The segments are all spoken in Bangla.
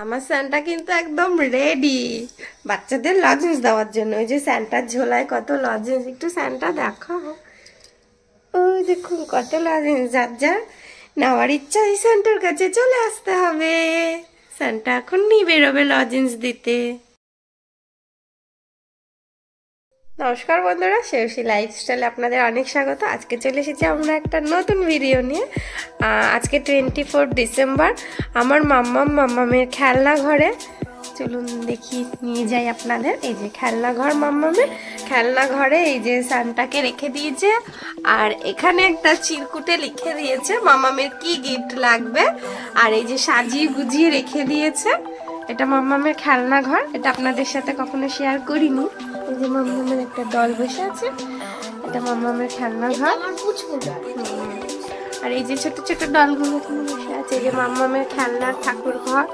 আমার স্যান্টা কিন্তু একদম রেডি বাচ্চাদের লজেন্স দেওয়ার জন্য। ওই যে স্যান্টার ঝোলায় কত লজেন্স, একটু স্যান্টা দেখাও। ওই দেখুন কত লজেন্স, যার যার নেওয়ার ইচ্ছা এই স্যান্টার কাছে চলে আসতে হবে। স্যান্টা এখন নিয়ে বেরোবে লজেন্স দিতে। নমস্কার বন্ধুরা, শ্রেয়সী লাইফস্টাইলে আপনাদের অনেক স্বাগত। আজকে চলে এসেছি আমরা একটা নতুন ভিডিও নিয়ে। আজকে 24 ডিসেম্বর। আমার মাম্মামের খেলনা ঘরে চলুন দেখি নিয়ে যাই আপনাদের। এই যে খেলনা ঘর, মাম্মামের খেলনা ঘরে এই যে সান্টাকে রেখে দিয়েছে, আর এখানে একটা চিরকুটে লিখে দিয়েছে মাম্মামের কি গিফট লাগবে, আর এই যে সাজিয়ে গুজিয়ে রেখে দিয়েছে। এটা মাম্মামের খেলনা ঘর, এটা আপনাদের সাথে কখনো শেয়ার করিনি। এই যে মাম্মামের একটা দল বসে আছে, এটা মাম্মামের খেলনা ঘর। আর এই যে ছোট ছোট দলগুলো এখানে বসে আছে, এই যে মাম্মামের খেলনার ঠাকুর ঘর।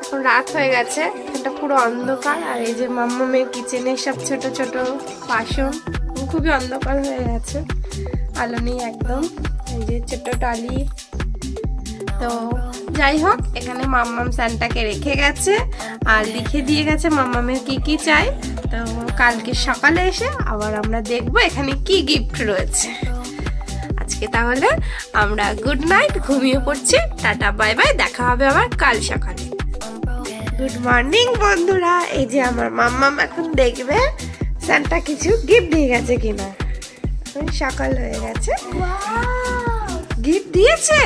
এখন রাত হয়ে গেছে, এটা পুরো অন্ধকার। আর এই যে মাম্মামের কিচেনের সব ছোট ছোট বাসন, খুবই অন্ধকার হয়ে গেছে, আলো নেই একদম। এই যে ছোট টলি। তো যাই হোক, এখানে মাম্মাম স্যান্টাকে রেখে গেছে আর লিখে দিয়ে গেছে মাম্মামের কি কি চাই। তো কালকে সকালে এসে আবার আমরা দেখবো এখানে কি গিফট রয়েছে। আজকে তাহলে আমরা গুড নাইট, ঘুমিয়ে পড়ছি। টাটা বাই বাই, দেখা হবে আবার কাল সকালে। গুড মর্নিং বন্ধুরা। এই যে আমার মাম্মাম এখন দেখবে স্যান্টা কিছু গিফট দিয়ে গেছে কিনা। এখন সকাল হয়ে গেছে, গিফট দিয়েছে।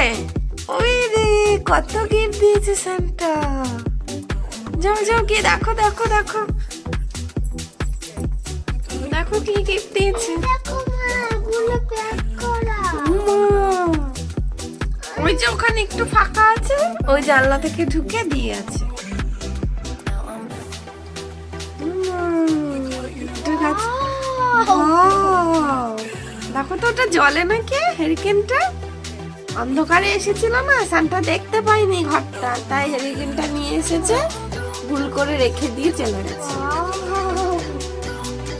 ওই রে কত গিফট দিয়েছে সান্টা। যাও যাও গিয়ে দেখো দেখো দেখো দেখো কি গিফট দিয়েছে। ওই যে ওখানে একটু ফাঁকা আছে, ওই জানলা থেকে ঢুকে দিয়ে আছে। দেখো তো ওটা জলে নাকি, হেরিকেনটা অন্ধকারে এসেছিল না, সান্টা দেখতে পাইনি ঘরটা, তাই হেরিকেনটা নিয়ে এসেছে, ভুল করে রেখে দিয়ে চলে গেছে।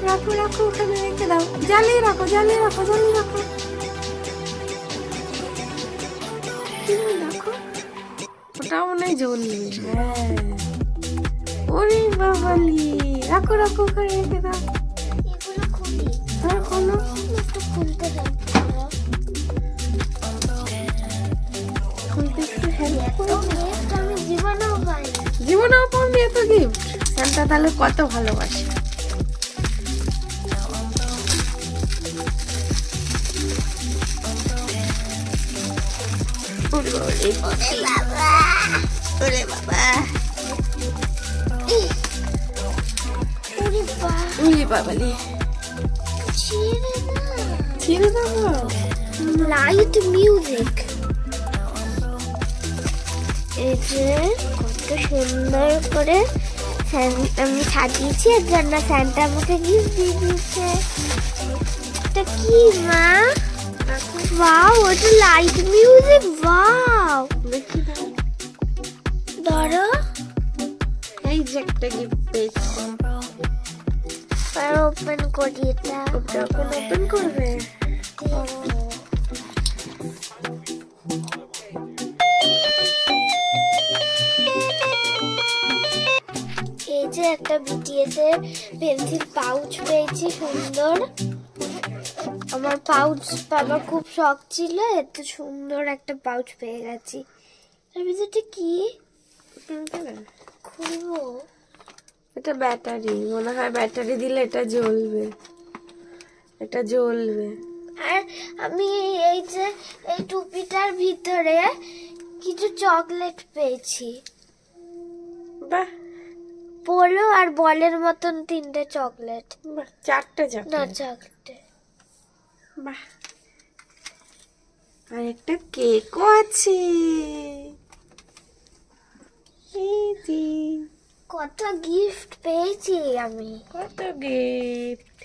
রাখো রাখো, ওখানে রেখে দাও, জ্বালিয়ে রাখো জ্বালিয়ে রাখো জ্বালিয়ে রাখো। দেখো ওটাও মনে হয় জ্বলবে। হ্যাঁ, ওরে বাবালি, রাখো রাখো, ওখানে রেখে দাও। এগুলো খুলতে জীবনেও পাবি এত গিফট। সান্টা তাহলে কত ভালোবাসে। লাইট মিউজিক, এই যে কত সুন্দর করে আমি সাজিয়েছি, এর জন্য স্যান্টা আমাকে গিফট দিয়ে দিয়েছে। এটা কি মা? ওয়াও, ওটা লাইট মিউজিক। ওয়াও, দেখি দাও, ধরো। এই যে একটা গিফট পেয়েছি, ওপেন করি। এটা ওপেন করবে। এই যে একটা বিটিএস এর পেন্সিল পাউচ পেয়েছি, সুন্দর। আমার পাউচ পাবার খুব শখ ছিল, এত সুন্দর একটা পাউচ পেয়ে গেছি। এর ভিতরে কি খুলবো? এটা ব্যাটারি, মনে হয় ব্যাটারি দিলে এটা জ্বলবে, এটা জ্বলবে। আর আমি এই যে এই টুপিটার ভিতরে কিছু চকলেট পেয়েছি। বাহ, পোলো আর বলের মতন তিনটে চকলেট। বাহ, চারটে না, চকলেট। চারটে। বাহ, আর একটা কেকও আছে। এই যে কত গিফট পেয়েছি আমি, কত গিফট।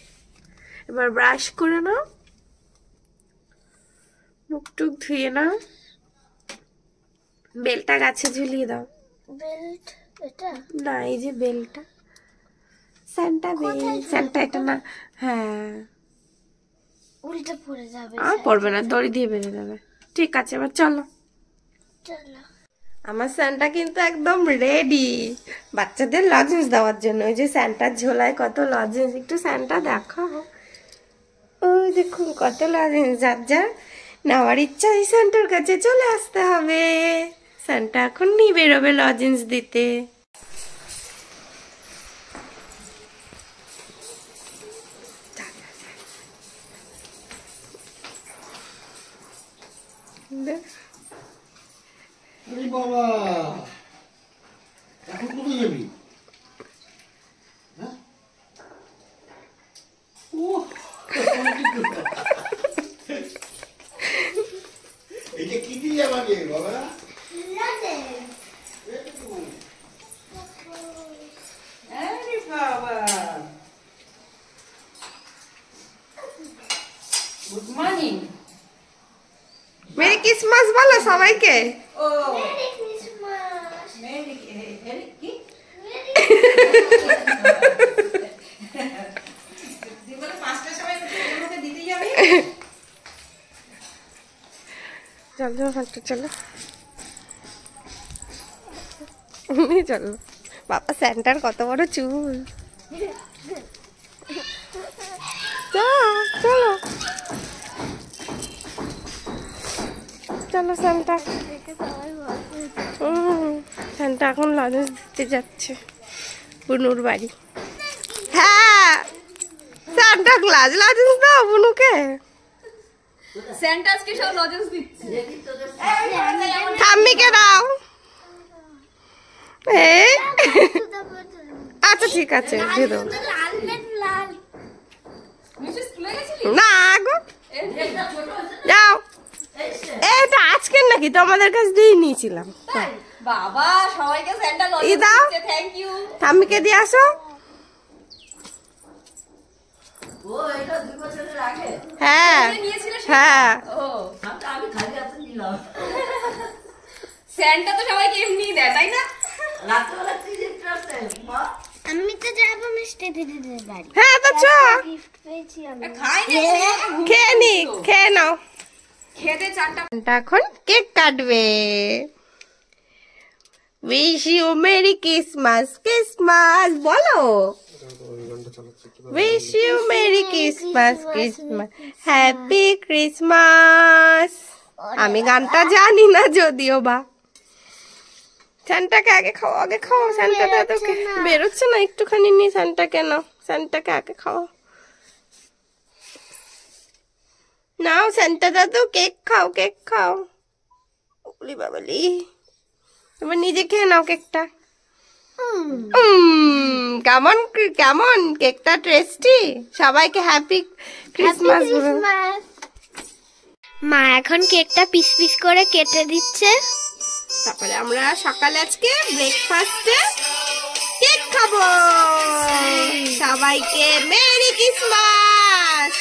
এবার ব্রাশ করে নাও, মুখ টুক ধুয়ে নাও, বেলটা গাছে ঝুলিয়ে দাও। বেল্ট? এটা না, এই যে বেলটা, স্যান্টা বেল। স্যান্টা এটা না, হ্যাঁ উল্টে পড়ে যাবে। আর পড়বে না, দড়ি দিয়ে বেঁধে দেবে। ঠিক আছে, এবার চলো। চলো। আমার স্যান্টা কিন্তু একদম রেডি বাচ্চাদের লজেন্স দেওয়ার জন্য। ওই যে স্যান্টার ঝোলায় কত লজেন্স, একটু স্যান্টা দেখো। ওই দেখুন কত লজেন্স, যার যার নেওয়ার ইচ্ছা এই স্যান্টার কাছে চলে আসতে হবে। স্যান্টা এখন নিয়ে বেরোবে লজেন্স দিতে। বাবা এখন কোথায় যাবি? এটা কি দিয়ে আমাকে বাবা? Good morning. মেরি ক্রিসমাস বলো সবাইকে। ও মেরি ক্রিসমাস। মেরি কি দিবলে 5টার সময় ওকে দিতে যাবে। চলো হাঁটতে চলো, চলো। বাবা স্যান্টার কত বড় চুল। চলো চলো স্যান্টা। স্যান্টা এখন লজেন্স দিতে যাচ্ছে বুনুর বাড়ি। হ্যাঁ স্যান্টা ক্লাস লজেন্স দাও বুনুকে। সেন্টা আজকে সব লজেন্স দিচ্ছে। ঠাম্মিকে দাও। এই আচ্ছা ঠিক আছে দিয়ে দাও। লাল লাল মিসেস স্কুলে গেছিলি? না গো যাও, এটা আজকের নাকি তোমাদের কাছে দিয়ে নিয়েছিলাম। বাবা সবাইকে সেন্টা ই লজেন্স দাও। দিচ্ছে, থ্যাংক ইউ। ঠাম্মিকে দিয়ে আসো। ও এটা 2 বছরের আগে হ্যাঁ নিয়েছিলে সেটা? হ্যাঁ ও আমি খালি হাতে নিলাম। সেন্টা তো সবাইকে এমনি দেয় তাই না? রাত্রেবেলা কি গিফট আছে মা? আমি তো যাবো মিষ্টি দিদিদের বাড়ি। হ্যাঁ তো চ গিফট পেয়েছি আমি। খাই না খেয়ে নি, খেয়ে নাও। খেতে 4টা। এখন কেক কাটবে। Wish you merry Christmas. Christmas বলো। Wish you merry Christmas. Christmas happy Christmas. আমি গানটা জানি না যদিও বা। স্যান্টাকে আগে খাও, আগে খাও। স্যান্টা দাদুকে বেরোচ্ছে না একটুখানি নি। স্যান্টা কেন? স্যান্টাকে আগে খাও। নাও স্যান্টা দাদু কেক খাও, কেক খাও। উলি বাবলি, এবার নিজে খেয়ে নাও কেকটা। কেমন কেমন কেকটা টেস্টি। সবাইকে হ্যাপি ক্রিসমাস বলো। মা এখন কেকটা পিস পিস করে কেটে দিচ্ছে। তারপরে আমরা সকালে আজকে ব্রেকফাস্টে কেক খাবো। সবাইকে মেরি ক্রিসমাস।